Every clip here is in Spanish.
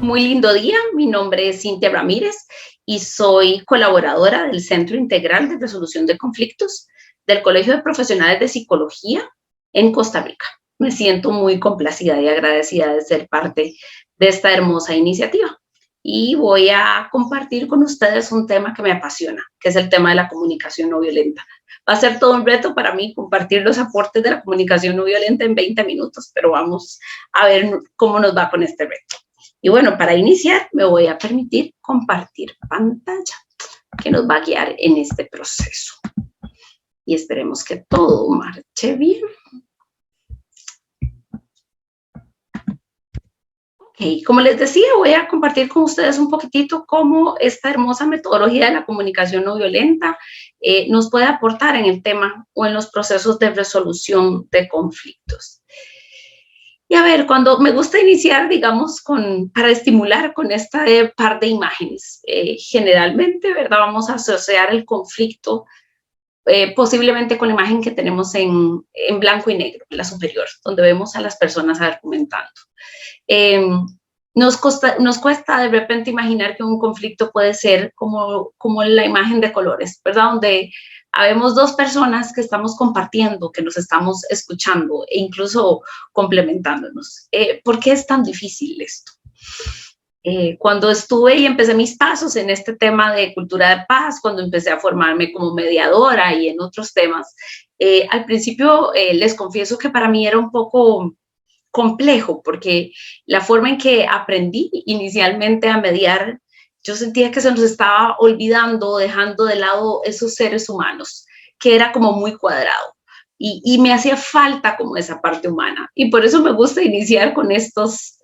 Muy lindo día, mi nombre es Cintia Ramírez y soy colaboradora del Centro Integral de Resolución de Conflictos del Colegio de Profesionales de Psicología en Costa Rica. Me siento muy complacida y agradecida de ser parte de esta hermosa iniciativa y voy a compartir con ustedes un tema que me apasiona, que es el tema de la comunicación no violenta. Va a ser todo un reto para mí compartir los aportes de la comunicación no violenta en 20 minutos, pero vamos a ver cómo nos va con este reto. Y bueno, para iniciar me voy a permitir compartir pantalla que nos va a guiar en este proceso. Y esperemos que todo marche bien. Ok, como les decía, voy a compartir con ustedes un poquitito cómo esta hermosa metodología de la comunicación no violenta nos puede aportar en el tema o en los procesos de resolución de conflictos. Y a ver, cuando me gusta iniciar, digamos, para estimular con esta par de imágenes, generalmente, ¿verdad? Vamos a asociar el conflicto posiblemente con la imagen que tenemos en blanco y negro, en la superior, donde vemos a las personas argumentando. Nos cuesta de repente imaginar que un conflicto puede ser como la imagen de colores, ¿verdad? Donde habemos dos personas que estamos compartiendo, que nos estamos escuchando e incluso complementándonos. ¿Por qué es tan difícil esto? Cuando estuve y empecé mis pasos en este tema de cultura de paz, cuando empecé a formarme como mediadora y en otros temas, al principio les confieso que para mí era un poco complejo, porque la forma en que aprendí inicialmente a mediar, yo sentía que se nos estaba olvidando, dejando de lado esos seres humanos, que era como muy cuadrado. Y me hacía falta como esa parte humana. Y por eso me gusta iniciar con estas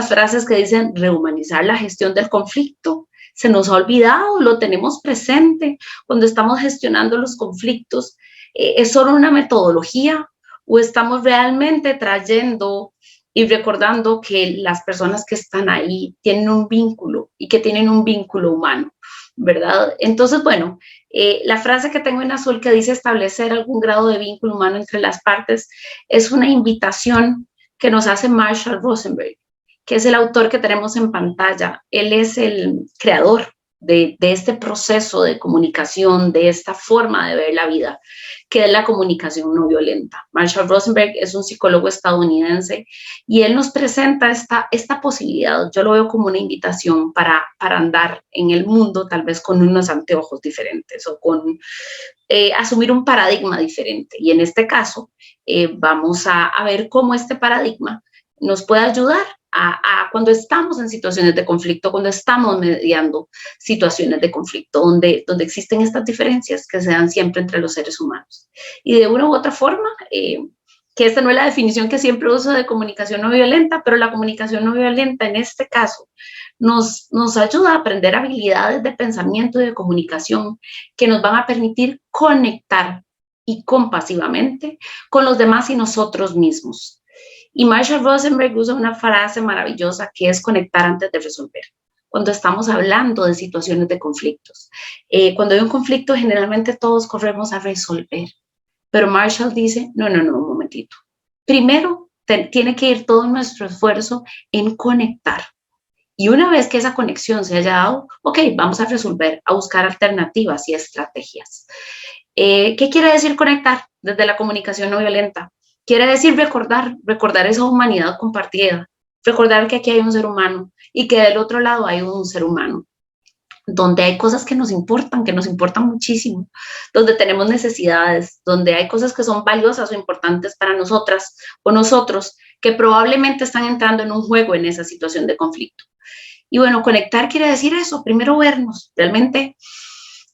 frases que dicen rehumanizar la gestión del conflicto. Se nos ha olvidado, lo tenemos presente cuando estamos gestionando los conflictos. Es solo una metodología, o estamos realmente trayendo y recordando que las personas que están ahí tienen un vínculo y que tienen un vínculo humano, ¿verdad? Entonces, bueno, la frase que tengo en azul que dice establecer algún grado de vínculo humano entre las partes es una invitación que nos hace Marshall Rosenberg, que es el autor que tenemos en pantalla. Él es el creador de este proceso de comunicación, de esta forma de ver la vida, que es la comunicación no violenta. Marshall Rosenberg es un psicólogo estadounidense y él nos presenta esta posibilidad. Yo lo veo como una invitación para andar en el mundo, tal vez con unos anteojos diferentes o con asumir un paradigma diferente. Y en este caso, vamos a ver cómo este paradigma nos puede ayudar a cuando estamos en situaciones de conflicto, cuando estamos mediando situaciones de conflicto, donde existen estas diferencias que se dan siempre entre los seres humanos. Y de una u otra forma, que esta no es la definición que siempre uso de comunicación no violenta, pero la comunicación no violenta en este caso nos ayuda a aprender habilidades de pensamiento y de comunicación que nos van a permitir conectar y compasivamente con los demás y nosotros mismos. Y Marshall Rosenberg usa una frase maravillosa que es conectar antes de resolver. Cuando estamos hablando de situaciones de conflictos. Cuando hay un conflicto, generalmente todos corremos a resolver. Pero Marshall dice, no, un momentito. Primero, tiene que ir todo nuestro esfuerzo en conectar. Y una vez que esa conexión se haya dado, ok, vamos a resolver, a buscar alternativas y estrategias. ¿Qué quiere decir conectar desde la comunicación no violenta? Quiere decir recordar esa humanidad compartida, recordar que aquí hay un ser humano y que del otro lado hay un ser humano, donde hay cosas que nos importan muchísimo, donde tenemos necesidades, donde hay cosas que son valiosas o importantes para nosotras o nosotros, que probablemente están entrando en un juego en esa situación de conflicto. Y bueno, conectar quiere decir eso, primero vernos, realmente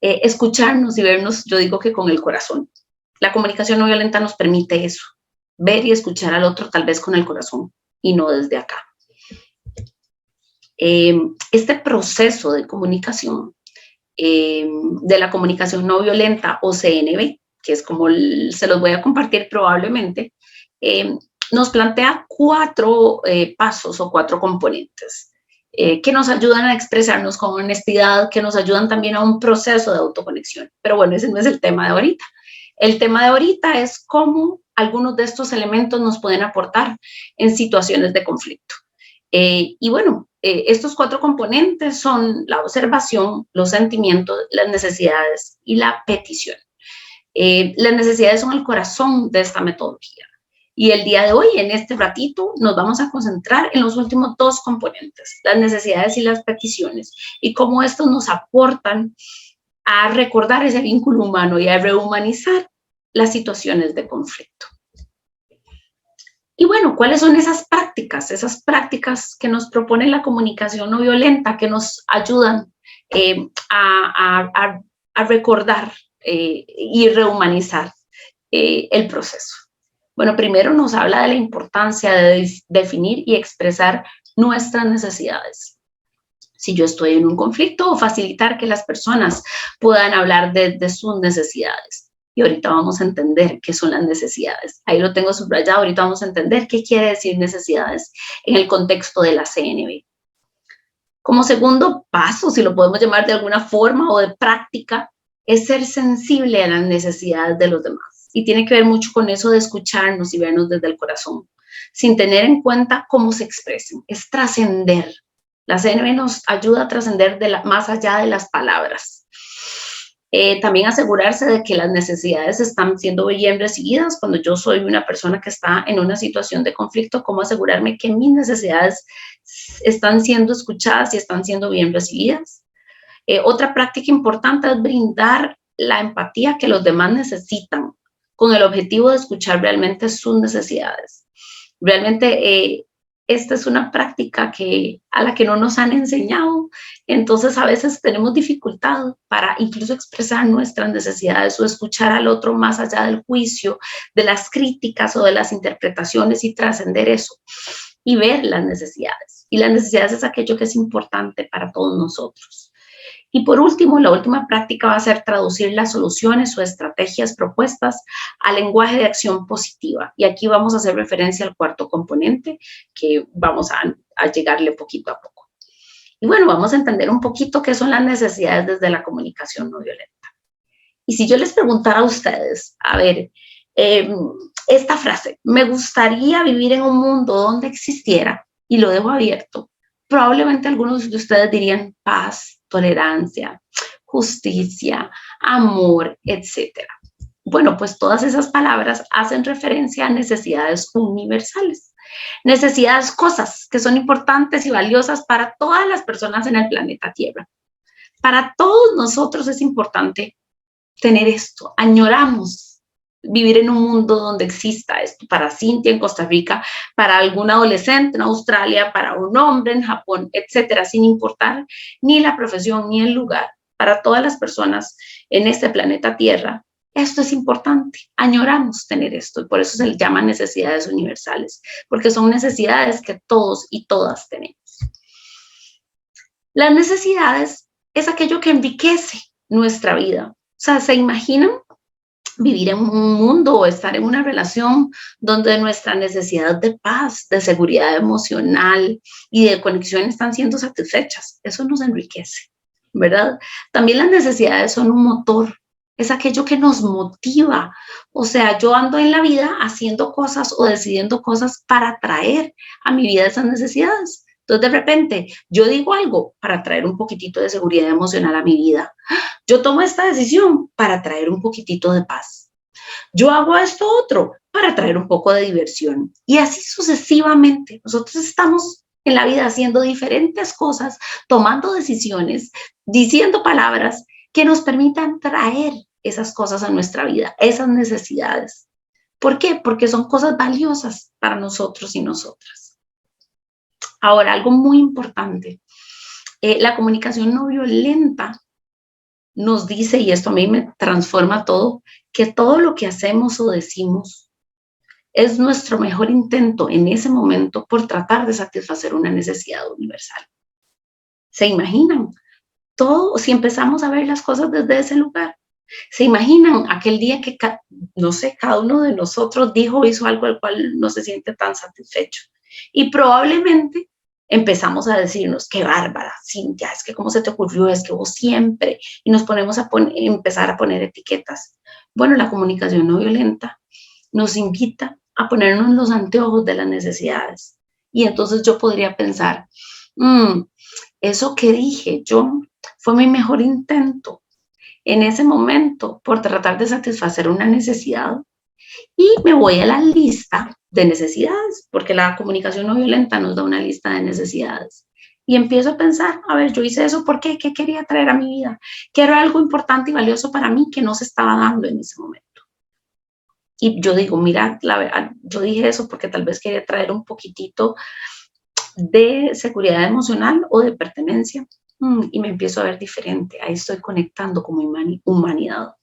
escucharnos y vernos, yo digo que con el corazón. La comunicación no violenta nos permite eso, ver y escuchar al otro tal vez con el corazón y no desde acá. Este proceso de comunicación, de la comunicación no violenta o CNV, que es como se los voy a compartir probablemente, nos plantea 4 pasos o 4 componentes. que nos ayudan a expresarnos con honestidad, que nos ayudan también a un proceso de autoconexión. Pero bueno, ese no es el tema de ahorita. El tema de ahorita es cómo algunos de estos elementos nos pueden aportar en situaciones de conflicto. Y bueno, estos 4 componentes son la observación, los sentimientos, las necesidades y la petición. Las necesidades son el corazón de esta metodología. Y el día de hoy, en este ratito, nos vamos a concentrar en los últimos 2 componentes, las necesidades y las peticiones, y cómo estos nos aportan a recordar ese vínculo humano y a rehumanizar las situaciones de conflicto. Y bueno, ¿cuáles son esas prácticas? Esas prácticas que nos propone la comunicación no violenta, que nos ayudan a recordar y rehumanizar el proceso. Bueno, primero nos habla de la importancia de definir y expresar nuestras necesidades. Si yo estoy en un conflicto, o facilitar que las personas puedan hablar de sus necesidades. Y ahorita vamos a entender qué son las necesidades. Ahí lo tengo subrayado, ahorita vamos a entender qué quiere decir necesidades en el contexto de la CNV. Como segundo paso, si lo podemos llamar de alguna forma o de práctica, es ser sensible a las necesidades de los demás. Y tiene que ver mucho con eso de escucharnos y vernos desde el corazón, sin tener en cuenta cómo se expresen. Es trascender. La CNV nos ayuda a trascender más allá de las palabras. También asegurarse de que las necesidades están siendo bien recibidas. Cuando yo soy una persona que está en una situación de conflicto, ¿cómo asegurarme que mis necesidades están siendo escuchadas y están siendo bien recibidas? Otra práctica importante es brindar la empatía que los demás necesitan, con el objetivo de escuchar realmente sus necesidades. Realmente esta es una práctica a la que no nos han enseñado, entonces a veces tenemos dificultad para incluso expresar nuestras necesidades o escuchar al otro más allá del juicio, de las críticas o de las interpretaciones, y trascender eso y ver las necesidades. Y las necesidades es aquello que es importante para todos nosotros. Y por último, la última práctica va a ser traducir las soluciones o estrategias propuestas al lenguaje de acción positiva. Y aquí vamos a hacer referencia al 4º componente, que vamos a llegarle poquito a poco. Y bueno, vamos a entender un poquito qué son las necesidades desde la comunicación no violenta. Y si yo les preguntara a ustedes, a ver, esta frase, me gustaría vivir en un mundo donde existiera, y lo dejo abierto, probablemente algunos de ustedes dirían paz, tolerancia, justicia, amor, etc. Bueno, pues todas esas palabras hacen referencia a necesidades universales. Necesidades, cosas que son importantes y valiosas para todas las personas en el planeta Tierra. Para todos nosotros es importante tener esto. Añoramos vivir en un mundo donde exista esto. Para Cintia en Costa Rica, para algún adolescente en Australia, para un hombre en Japón, etcétera, sin importar ni la profesión ni el lugar. Para todas las personas en este planeta Tierra, esto es importante. Añoramos tener esto, y por eso se le llama necesidades universales, porque son necesidades que todos y todas tenemos. Las necesidades es aquello que enriquece nuestra vida. O sea, ¿se imaginan vivir en un mundo o estar en una relación donde nuestras necesidades de paz, de seguridad emocional y de conexión están siendo satisfechas? Eso nos enriquece, ¿verdad? También las necesidades son un motor, es aquello que nos motiva. O sea, yo ando en la vida haciendo cosas o decidiendo cosas para traer a mi vida esas necesidades. Entonces, de repente, yo digo algo para traer un poquitito de seguridad emocional a mi vida. Yo tomo esta decisión para traer un poquitito de paz. Yo hago esto otro para traer un poco de diversión. Y así sucesivamente. Nosotros estamos en la vida haciendo diferentes cosas, tomando decisiones, diciendo palabras que nos permitan traer esas cosas a nuestra vida, esas necesidades. ¿Por qué? Porque son cosas valiosas para nosotros y nosotras. Ahora, algo muy importante, la comunicación no violenta nos dice, y esto a mí me transforma todo, que todo lo que hacemos o decimos es nuestro mejor intento en ese momento por tratar de satisfacer una necesidad universal. ¿Se imaginan? Todo, si empezamos a ver las cosas desde ese lugar. ¿Se imaginan aquel día que, no sé, cada uno de nosotros dijo o hizo algo al cual no se siente tan satisfecho? Y probablemente empezamos a decirnos, qué bárbara, Cintia, es que cómo se te ocurrió, es que vos siempre, y nos ponemos a empezar a poner etiquetas. Bueno, la comunicación no violenta nos invita a ponernos los anteojos de las necesidades. Y entonces yo podría pensar, eso que dije yo fue mi mejor intento en ese momento por tratar de satisfacer una necesidad, y me voy a la lista de necesidades, porque la comunicación no violenta nos da una lista de necesidades. Y empiezo a pensar, a ver, yo hice eso, ¿por qué? ¿Qué quería traer a mi vida? ¿Qué era algo importante y valioso para mí que no se estaba dando en ese momento? Y yo digo, mira, la verdad, yo dije eso porque tal vez quería traer un poquitito de seguridad emocional o de pertenencia. Y me empiezo a ver diferente. Ahí estoy conectando como humanidad.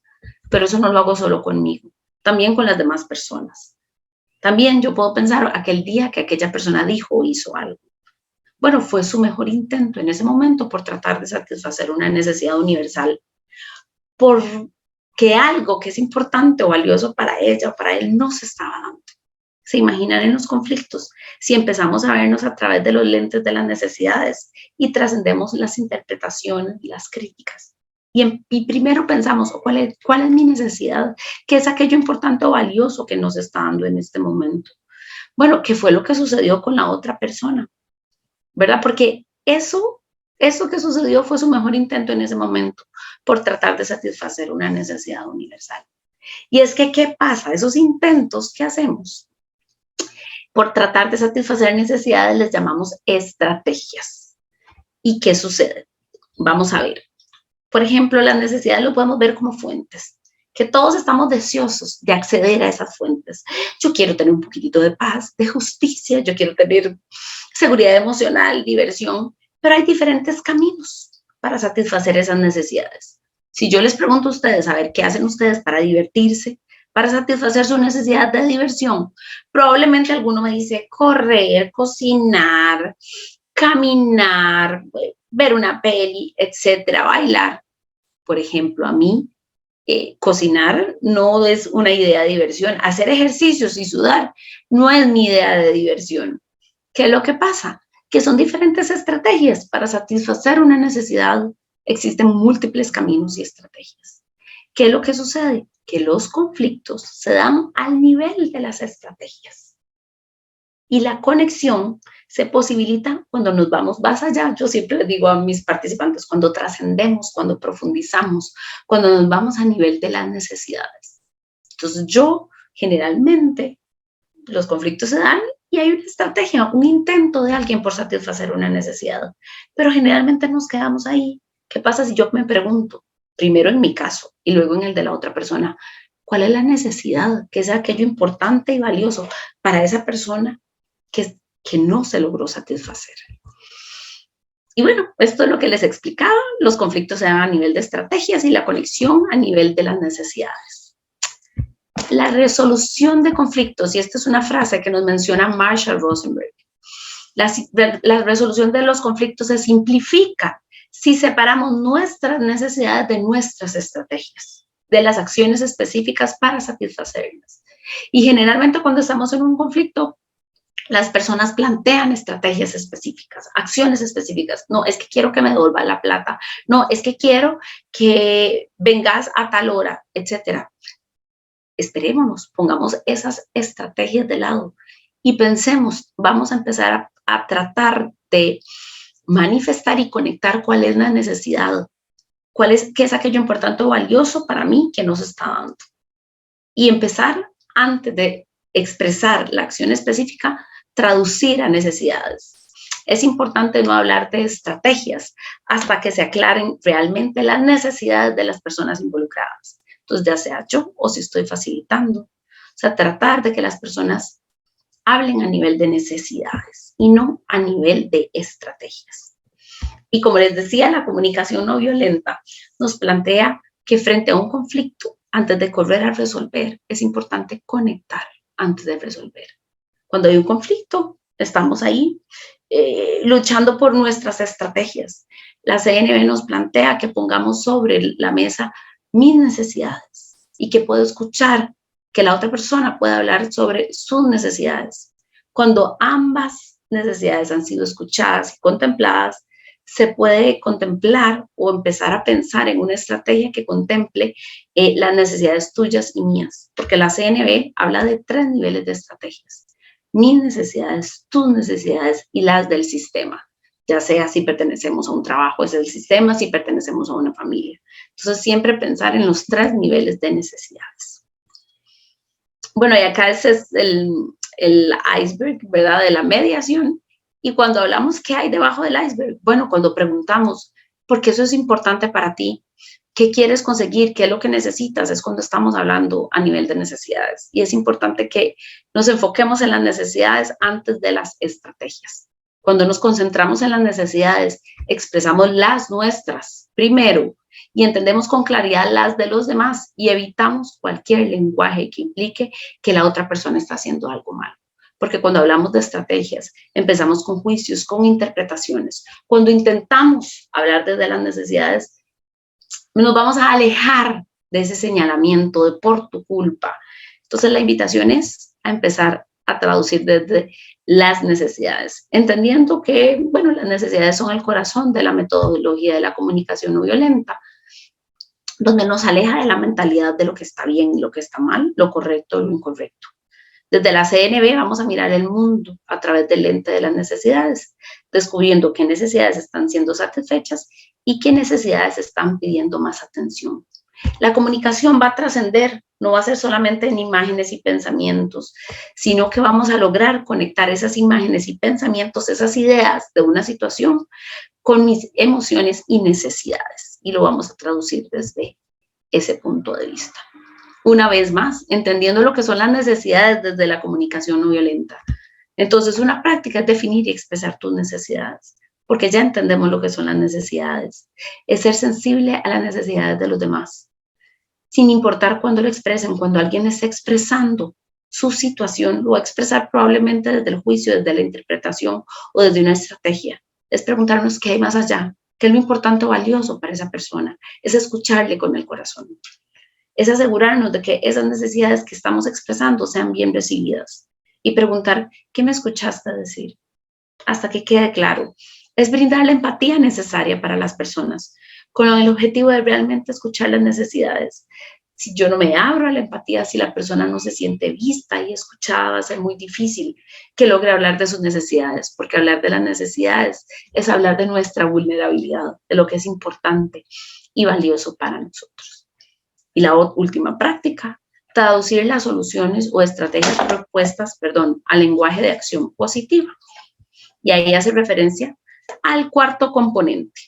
Pero eso no lo hago solo conmigo, también con las demás personas. También yo puedo pensar aquel día que aquella persona dijo o hizo algo. Bueno, fue su mejor intento en ese momento por tratar de satisfacer una necesidad universal, porque algo que es importante o valioso para ella o para él no se estaba dando. ¿Se imaginan en los conflictos? Si empezamos a vernos a través de los lentes de las necesidades y trascendemos las interpretaciones y las críticas. Y primero pensamos, ¿cuál es mi necesidad? ¿Qué es aquello importante o valioso que nos está dando en este momento? Bueno, ¿qué fue lo que sucedió con la otra persona? ¿Verdad? Porque eso que sucedió fue su mejor intento en ese momento por tratar de satisfacer una necesidad universal. Y es que, ¿qué pasa? Esos intentos que hacemos por tratar de satisfacer necesidades les llamamos estrategias. ¿Y qué sucede? Vamos a ver. Por ejemplo, las necesidades lo podemos ver como fuentes, que todos estamos deseosos de acceder a esas fuentes. Yo quiero tener un poquitito de paz, de justicia, yo quiero tener seguridad emocional, diversión, pero hay diferentes caminos para satisfacer esas necesidades. Si yo les pregunto a ustedes, a ver, ¿qué hacen ustedes para divertirse, para satisfacer su necesidad de diversión? Probablemente alguno me dice correr, cocinar, caminar, ver una peli, etcétera, bailar. Por ejemplo, a mí, cocinar no es una idea de diversión. Hacer ejercicios y sudar no es mi idea de diversión. ¿Qué es lo que pasa? Que son diferentes estrategias para satisfacer una necesidad. Existen múltiples caminos y estrategias. ¿Qué es lo que sucede? Que los conflictos se dan al nivel de las estrategias. Y la conexión se posibilita cuando nos vamos más allá. Yo siempre les digo a mis participantes, cuando trascendemos, cuando profundizamos, cuando nos vamos a nivel de las necesidades. Entonces yo generalmente, los conflictos se dan y hay una estrategia, un intento de alguien por satisfacer una necesidad, pero generalmente nos quedamos ahí. ¿Qué pasa si yo me pregunto, primero en mi caso y luego en el de la otra persona, cuál es la necesidad? ¿Qué es aquello importante y valioso para esa persona que no se logró satisfacer? Y bueno, esto es lo que les explicaba. Los conflictos se dan a nivel de estrategias y la conexión a nivel de las necesidades. La resolución de conflictos, y esta es una frase que nos menciona Marshall Rosenberg, la resolución de los conflictos se simplifica si separamos nuestras necesidades de nuestras estrategias, de las acciones específicas para satisfacerlas. Y generalmente cuando estamos en un conflicto, las personas plantean estrategias específicas, acciones específicas. No, es que quiero que me devuelva la plata. No, es que quiero que vengas a tal hora, etcétera. Esperémonos, pongamos esas estrategias de lado y pensemos, vamos a empezar a tratar de manifestar y conectar cuál es la necesidad, qué es aquello importante o valioso para mí que nos está dando. Y empezar, antes de expresar la acción específica, traducir a necesidades. Es importante no hablar de estrategias hasta que se aclaren realmente las necesidades de las personas involucradas. Entonces, ya sea yo o si estoy facilitando. O sea, tratar de que las personas hablen a nivel de necesidades y no a nivel de estrategias. Y como les decía, la comunicación no violenta nos plantea que frente a un conflicto, antes de correr a resolver, es importante conectar antes de resolver. Cuando hay un conflicto, estamos ahí luchando por nuestras estrategias. La CNB nos plantea que pongamos sobre la mesa mis necesidades y que puedo escuchar que la otra persona pueda hablar sobre sus necesidades. Cuando ambas necesidades han sido escuchadas y contempladas, se puede contemplar o empezar a pensar en una estrategia que contemple las necesidades tuyas y mías, porque la CNV habla de 3 niveles de estrategias: mis necesidades, tus necesidades y las del sistema, ya sea si pertenecemos a un trabajo es el sistema, si pertenecemos a una familia. Entonces siempre pensar en los 3 niveles de necesidades. Bueno, y acá ese es el iceberg, ¿verdad?, de la mediación. Y cuando hablamos qué hay debajo del iceberg, bueno, cuando preguntamos, ¿por qué eso es importante para ti? ¿Qué quieres conseguir? ¿Qué es lo que necesitas? Es cuando estamos hablando a nivel de necesidades. Y es importante que nos enfoquemos en las necesidades antes de las estrategias. Cuando nos concentramos en las necesidades, expresamos las nuestras primero y entendemos con claridad las de los demás y evitamos cualquier lenguaje que implique que la otra persona está haciendo algo mal. Porque cuando hablamos de estrategias, empezamos con juicios, con interpretaciones. Cuando intentamos hablar desde las necesidades, nos vamos a alejar de ese señalamiento de por tu culpa. Entonces la invitación es a empezar a traducir desde las necesidades, entendiendo que, bueno, las necesidades son el corazón de la metodología de la comunicación no violenta, donde nos aleja de la mentalidad de lo que está bien y lo que está mal, lo correcto y lo incorrecto. Desde la CNV vamos a mirar el mundo a través del lente de las necesidades, descubriendo qué necesidades están siendo satisfechas y qué necesidades están pidiendo más atención. La comunicación va a trascender, no va a ser solamente en imágenes y pensamientos, sino que vamos a lograr conectar esas imágenes y pensamientos, esas ideas de una situación con mis emociones y necesidades. Y lo vamos a traducir desde ese punto de vista. Una vez más, entendiendo lo que son las necesidades desde la comunicación no violenta. Entonces, una práctica es definir y expresar tus necesidades, porque ya entendemos lo que son las necesidades. Es ser sensible a las necesidades de los demás, sin importar cuándo lo expresen. Cuando alguien está expresando su situación, lo va a expresar probablemente desde el juicio, desde la interpretación o desde una estrategia. Es preguntarnos qué hay más allá, qué es lo importante o valioso para esa persona. Es escucharle con el corazón. Es asegurarnos de que esas necesidades que estamos expresando sean bien recibidas y preguntar, ¿qué me escuchaste decir? Hasta que quede claro. Es brindar la empatía necesaria para las personas, con el objetivo de realmente escuchar las necesidades. Si yo no me abro a la empatía, si la persona no se siente vista y escuchada, va a ser muy difícil que logre hablar de sus necesidades, porque hablar de las necesidades es hablar de nuestra vulnerabilidad, de lo que es importante y valioso para nosotros. Y la última práctica, traducir las soluciones o estrategias propuestas, al lenguaje de acción positiva. Y ahí hace referencia al cuarto componente.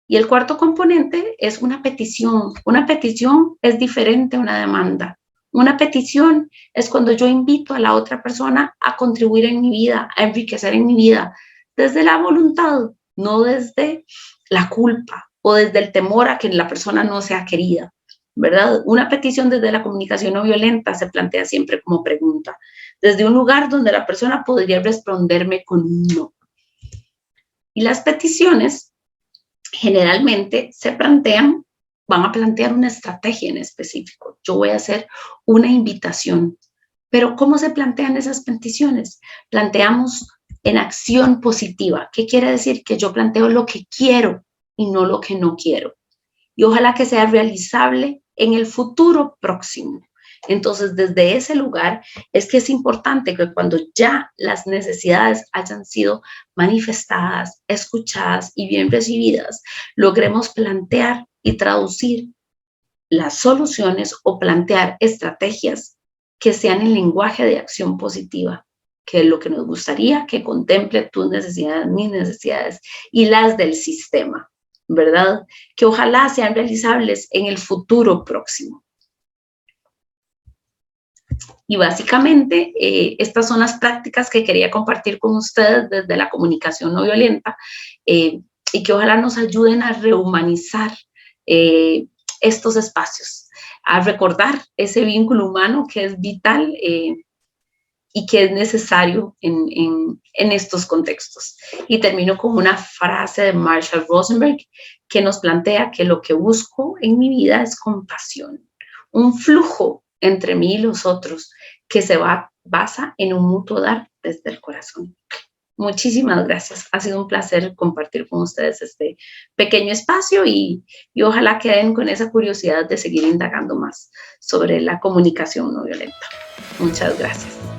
Y el cuarto componente es una petición. Una petición es diferente a una demanda. Una petición es cuando yo invito a la otra persona a contribuir en mi vida, a enriquecer en mi vida, desde la voluntad, no desde la culpa o desde el temor a que la persona no sea querida, ¿verdad? Una petición desde la comunicación no violenta se plantea siempre como pregunta, desde un lugar donde la persona podría responderme con un no. Y las peticiones generalmente van a plantear una estrategia en específico. Yo voy a hacer una invitación, pero ¿cómo se plantean esas peticiones? Planteamos en acción positiva. ¿Qué quiere decir? Que yo planteo lo que quiero y no lo que no quiero. Y ojalá que sea realizable en el futuro próximo. Entonces, desde ese lugar es que es importante que cuando ya las necesidades hayan sido manifestadas, escuchadas y bien recibidas, logremos plantear y traducir las soluciones o plantear estrategias que sean en lenguaje de acción positiva, que es lo que nos gustaría que contemple tus necesidades, mis necesidades y las del sistema, ¿verdad? Que ojalá sean realizables en el futuro próximo. Y básicamente, estas son las prácticas que quería compartir con ustedes desde la comunicación no violenta y que ojalá nos ayuden a rehumanizar estos espacios, a recordar ese vínculo humano que es vital y que es necesario en estos contextos. Y termino con una frase de Marshall Rosenberg que nos plantea que lo que busco en mi vida es compasión, un flujo entre mí y los otros que se basa en un mutuo dar desde el corazón. Muchísimas gracias. Ha sido un placer compartir con ustedes este pequeño espacio y ojalá queden con esa curiosidad de seguir indagando más sobre la comunicación no violenta. Muchas gracias.